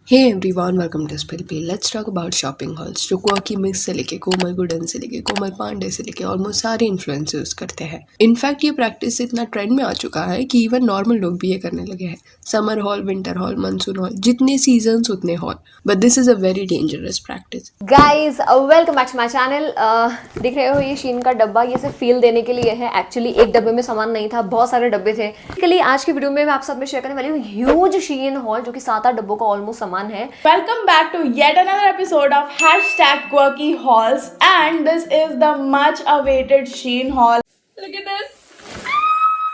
Hey everyone, welcome to स्पिल पे। Let's talk about shopping hauls जो क्वर्की मिक्स से लेके कोमल गुडन से लेके कोमल पांडे से लेके ऑलमोस्ट सारे इन्फ्लुएंसर्स यूज करते हैं। इनफैक्ट ये प्रैक्टिस इतना ट्रेंड में आ चुका है कि इवन नॉर्मल लोग भी ये करने लगे हैं। Summer haul, winter haul, monsoon haul, जितने सीजन्स उतने haul. But this is a very dangerous practice. Guys welcome back to my channel. दिख रहे हो ये शीन का डब्बा, ये सिर्फ फील देने के लिए है। एक्चुअली एक डब्बे में सामान नहीं था, बहुत सारे डब्बे थे। इसलिए आज की वीडियो में मैं आप सब में शेयर करने वाली हूँ ह्यूज शीन हॉल जो कि 7-8 डब्बों का ऑलमोस्ट सामान है। Welcome back to yet another episode of #Quirky Hauls, and this is the much awaited Shein haul. Look at this.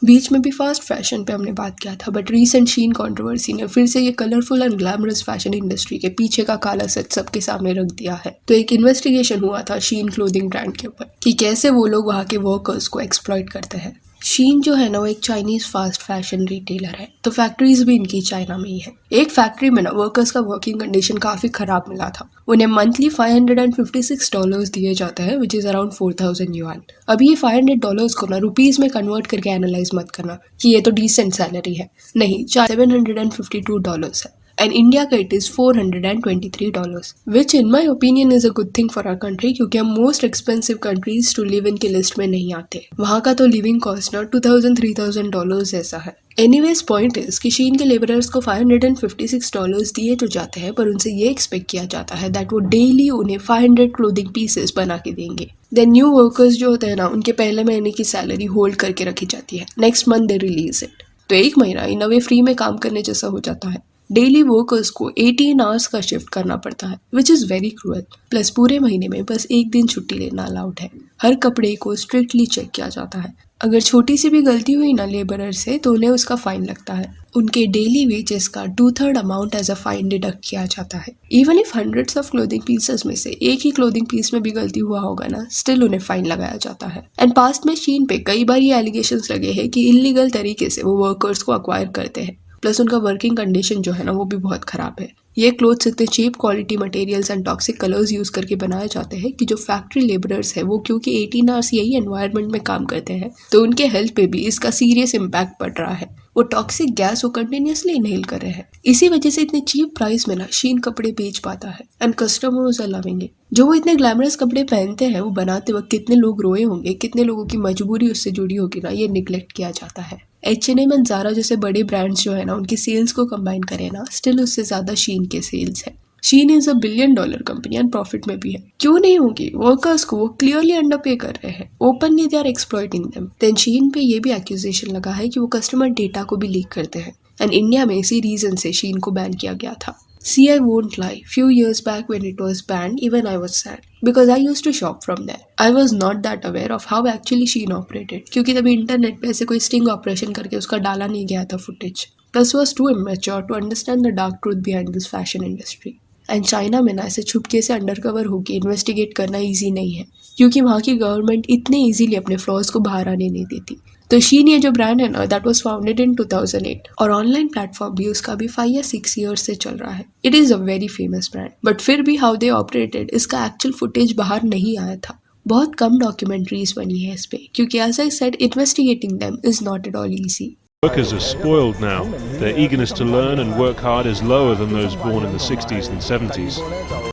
बीच में भी फास्ट फैशन पे हमने बात किया था, बट रीसेंट शीन कंट्रोवर्सी ने फिर से ये colourful and glamorous fashion industry के पीछे का काला सच सबके सामने रख दिया है। तो एक इन्वेस्टिगेशन हुआ था शीन क्लोथिंग ब्रांड के ऊपर कि कैसे वो लोग वहाँ के वर्कर्स को एक्सप्लॉइट करते हैं। शीन जो है ना, वो एक चाइनीज फास्ट फैशन रिटेलर है, तो फैक्ट्रीज भी इनकी चाइना में ही है। एक फैक्ट्री में ना वर्कर्स का वर्किंग कंडीशन काफी खराब मिला था। उन्हें मंथली $556 दिए जाते हैं, विच इज अराउंड 4000 युआन। अभी ये $500 को ना रुपीज में कन्वर्ट करके एनालाइज मत करना कि ये तो डिसेंट सैलरी है, नहीं, $752 है। एंड इंडिया का it is $423, which in my opinion is a good thing for our country, क्योंकि हम most expensive countries to live in की लिस्ट में नहीं आते। वहाँ का तो लिविंग कॉस्ट ना $2000-3000 ऐसा है। एनीवेज पॉइंट इज कि शीन के लेबरर्स को $556 दिए तो जाते हैं, पर उनसे ये एक्सपेक्ट किया जाता है दैट वो डेली उन्हें 500 क्लोथिंग पीसेस बना के देंगे। देन न्यू वर्कर्स जो होते हैं ना, उनके पहले महीने की सैलरी होल्ड करके रखी जाती है। Next month they release it, तो एक महीना इन अ वे फ्री में काम करने जैसा हो जाता है। डेली वर्कर्स को 18 आवर्स का शिफ्ट करना पड़ता है, which is very cruel. Plus पूरे महीने में बस एक दिन छुट्टी लेना अलाउड है। हर कपड़े को स्ट्रिक्टली चेक किया जाता है। अगर छोटी सी भी गलती हुई ना लेबरर से, तो उन्हें उसका फाइन लगता है। उनके डेली वेजेस का 2/3 amount as a fine deduct किया जाता है। Even if hundreds of clothing pieces में से एक ही क्लोथिंग पीस में भी गलती हुआ होगा ना, स्टिल उन्हें फाइन लगाया जाता है। एंड पास्ट में शीन पे कई बार ये एलिगेशंस लगे हैं कि इलीगल तरीके से वो वर्कर्स को अक्वायर करते हैं। प्लस उनका वर्किंग कंडीशन जो है ना, वो भी बहुत खराब है। ये क्लोथ्स इतने cheap quality materials and toxic colours use करके बनाए जाते हैं कि जो फैक्ट्री लेबरर्स है वो क्योंकि 18 आवर्स यही एनवायरनमेंट में काम करते हैं, तो उनके हेल्थ पे भी इसका सीरियस इम्पैक्ट पड़ रहा है। वो टॉक्सिक गैस वो कंटिन्यूसली इनहेल कर रहे हैं। इसी वजह से इतने चीप प्राइस में ना शीन कपड़े बेच पाता है and customers are loving it. जो वो इतने ग्लैमरस कपड़े पहनते हैं, वो बनाते वक्त कितने लोग रोए होंगे, कितने लोगों की मजबूरी उससे जुड़ी होगी ना, ये निगलेक्ट किया जाता है। H&M एंड ज़ारा जैसे बड़े ब्रांड्स जो है ना, उनकी सेल्स को कंबाइन करें ना, स्टिल उससे ज़्यादा शीन के सेल्स है। Shein is a $1 billion company and profit में भी है। क्यों नहीं होगी? वर्कर्स को वो क्लियरली अंडर पे कर रहे हैं। Openly they are exploiting them. Then Shein पे ये भी एक्यूजेशन लगा है कि वो कस्टमर डेटा को भी लीक करते हैं। एंड इंडिया में इसी रीजन से शीन को बैन किया गया था। See, I won't lie. Few years back when it was banned, even I was sad because I used to shop from there. I was not that aware of how actually Shein operated, क्योंकि तभी internet पे ऐसे कोई sting operation करके उसका डाला नहीं गया था footage. Plus was too immature to understand the dark truth behind this fashion industry. And China में ना ऐसे छुपके से अंडरकवर होके इन्वेस्टिगेट करना ईजी नहीं है, क्योंकि वहाँ की गवर्नमेंट इतने ईजीली अपने फ्लॉज को बाहर आने नहीं देती। तो शीन ये जो ब्रांड है ना, दैट वाज फाउंडेड इन 2008 और ऑनलाइन प्लेटफॉर्म भी उसका भी 5 या 6 ईयर्स से चल रहा है। It is a very famous brand, but फिर भी हाउ दे ऑपरेटेड, इसका एक्चुअल फुटेज बाहर नहीं आया था। बहुत कम डॉक्यूमेंट्रीज बनी है इस पे, क्योंकि as I said, investigating them is not at all easy. Workers are spoiled now. Their eagerness to learn and work hard is lower than those born in the 60s and 70s.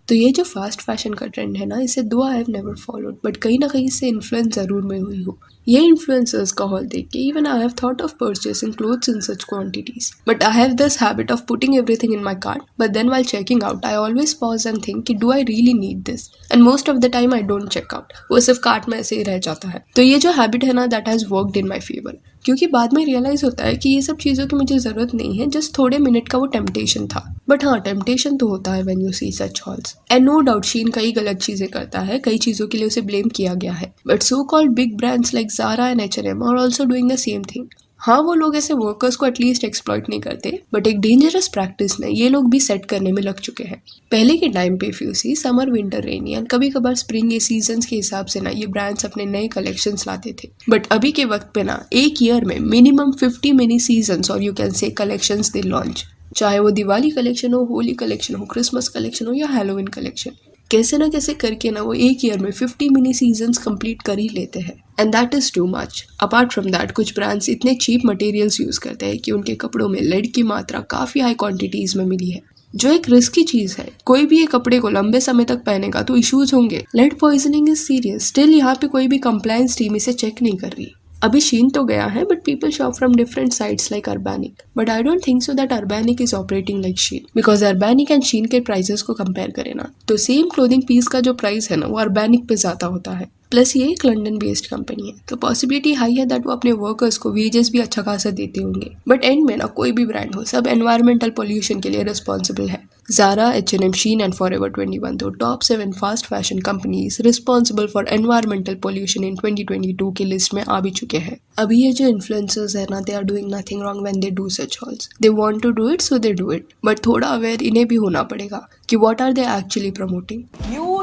तो ये जो fast fashion का trend है ना, इसे दो I have never followed, but कहीं ना कहीं इससे इन्फ्लुएंस जरूर मैं हुई हूँ। ये इन्फ्लुएंसर्स का हॉल देख के even I have thought of purchasing clothes in such quantities, but I have this habit of putting everything in my cart, but then while checking out I always pause and think कि do I really need this, and most of the time I don't check out, वो सिर्फ cart में ऐसे ही रह जाता है। तो ये जो हैबिट है ना, that has worked in my favour, क्योंकि बाद में रियलाइज होता है कि ये सब चीज़ों की मुझे ज़रूरत नहीं है, जस्ट थोड़े मिनट का वो टेम्पटेशन था। बट हाँ, टेम्पटेशन तो होता है when you see such halls. And no doubt Shein कई गलत चीज़ें करता है, कई चीज़ों के लिए उसे ब्लेम किया गया है, but so called big brands like Zara and H&M are also doing the same thing. हाँ, वो लोग ऐसे वर्कर्स को एटलीस्ट एक्सप्लॉइट नहीं करते, बट एक डेंजरस प्रैक्टिस में ये लोग भी सेट करने में लग चुके हैं। पहले के टाइम पे फ्यूसी समर, विंटर, रेनी एंड कभी कभार स्प्रिंग, ये सीजन्स के हिसाब से ना ये ब्रांड्स अपने नए कलेक्शंस लाते थे। बट अभी के वक्त पे ना एक ईयर में मिनिमम 50 मिनी सीजन्स और you can say collections they launch, चाहे वो दिवाली कलेक्शन हो, होली कलेक्शन हो, क्रिसमस कलेक्शन हो या हैलोविन कलेक्शन। कैसे ना कैसे करके ना वो एक ईयर में 50 मिनी सीजन्स कंप्लीट कर ही लेते हैं, and that is too much. Apart from that, कुछ ब्रांड्स इतने चीप मटेरियल्स यूज़ करते हैं कि उनके कपड़ों में लेड की मात्रा काफ़ी हाई क्वांटिटीज़ में मिली है। जो एक रिस्की चीज है। कोई भी ये कपड़े को लंबे समय तक पहनेगा तो इश्यूज होंगे। Lead poisoning is serious. Still यहाँ पे कोई भी कंप्लायंस टीम इसे चेक नहीं कर रही। अभी शीन तो गया है but people shop from different sites like Urbanic, but I don't think so that Urbanic is operating like Shein, because Urbanic and Shein के प्राइसेस को कंपेयर करें ना तो सेम क्लोथिंग पीस का जो प्राइस है ना वो अर्बैनिक पे ज्यादा होता है। प्लस ये एक लंदन बेस्ड कंपनी है तो पॉसिबिलिटी हाई है दैट वो अपने वर्कर्स को वेजेस भी अच्छा खासा देते होंगे। बट एंड में ना कोई भी ब्रांड हो सब एनवायरमेंटल पोल्यूशन के लिए रिस्पॉन्सिबल है। Zara, H&M, Shein and Forever 21 तो top 7 fast fashion companies responsible for environmental pollution in 2022 की लिस्ट में आ भी चुके हैं। अभी ये जो इन्फ्लुएंसर्स है ना they are doing nothing wrong when they do such hauls. They want to do it so they do it, but थोड़ा अवेयर इन्हें भी होना पड़ेगा कि what are they actually promoting.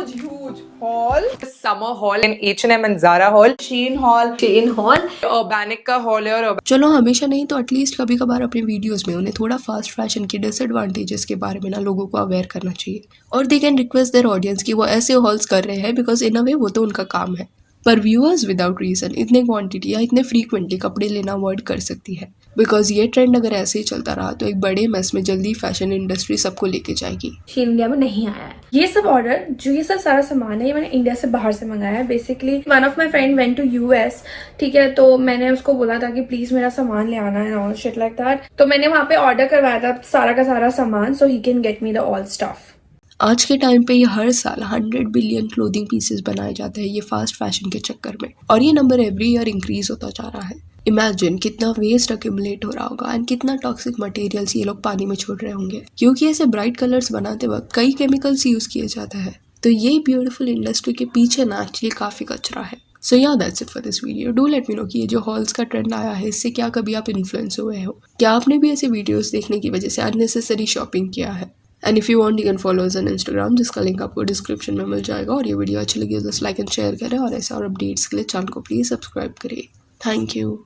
Huge haul, summer haul in H&M and Zara haul, Shein haul. Urbanic का haul है और चलो हमेशा नहीं तो एटलीस्ट कभी कभार अपने वीडियोस में उन्हें थोड़ा फास्ट फैशन की डिसएडवांटेजेस के बारे में ना लोगों को अवेयर करना चाहिए। और they can request their audience कि वो ऐसे हॉल्स कर रहे हैं बिकॉज इन अ वे वो तो उनका काम है। पर व्यूअर्स विदाउट रीजन इतने क्वांटिटी या इतने फ्रीक्वेंटली कपड़े लेना अवॉइड कर सकती है, बिकॉज ये ट्रेंड अगर ऐसे ही चलता रहा तो एक बड़े मेस में जल्दी फैशन इंडस्ट्री सबको लेके जाएगी। शीन इंडिया में नहीं आया है ये सब ऑर्डर। जो ये सब सारा सामान है ये मैंने इंडिया से बाहर से मंगाया है। Basically one of my friend went to US, ठीक है, तो मैंने उसको बोला था कि प्लीज मेरा सामान ले आना है और शिट लाइक दैट। तो मैंने वहाँ पे ऑर्डर करवाया था सारा का सारा सामान so he can get me the all stuff. आज के टाइम पे ये हर साल 100 बिलियन क्लोथिंग पीसेस बनाए जाते हैं ये फास्ट फैशन के चक्कर में, और ये नंबर एवरी ईयर इंक्रीज होता जा रहा है। इमेजिन कितना वेस्ट अक्यूमुलेट हो रहा होगा एंड कितना टॉक्सिक मटेरियल्स ये लोग पानी में छोड़ रहे होंगे, क्योंकि ऐसे ब्राइट कलर्स बनाते वक्त कई केमिकल्स यूज किए जाते हैं। तो ये ब्यूटीफुल इंडस्ट्री के पीछे ना एक्चुअली काफी कचरा है। सो या that's it for this video. Do let me know कि ये जो हॉल्स का ट्रेंड आया है इससे क्या कभी आप इन्फ्लुएंस हुए हो, क्या आपने भी ऐसे वीडियोस देखने की वजह से अननेसेसरी शॉपिंग किया है। And if you want you can follow us on Instagram, जिसका लिंक आपको डिस्क्रिप्शन में मिल जाएगा। और ये वीडियो अच्छी लगी तो लाइक एंड शेयर करें और ऐसे और अपडेट्स के लिए चैनल को प्लीज सब्सक्राइब करिए। Thank you.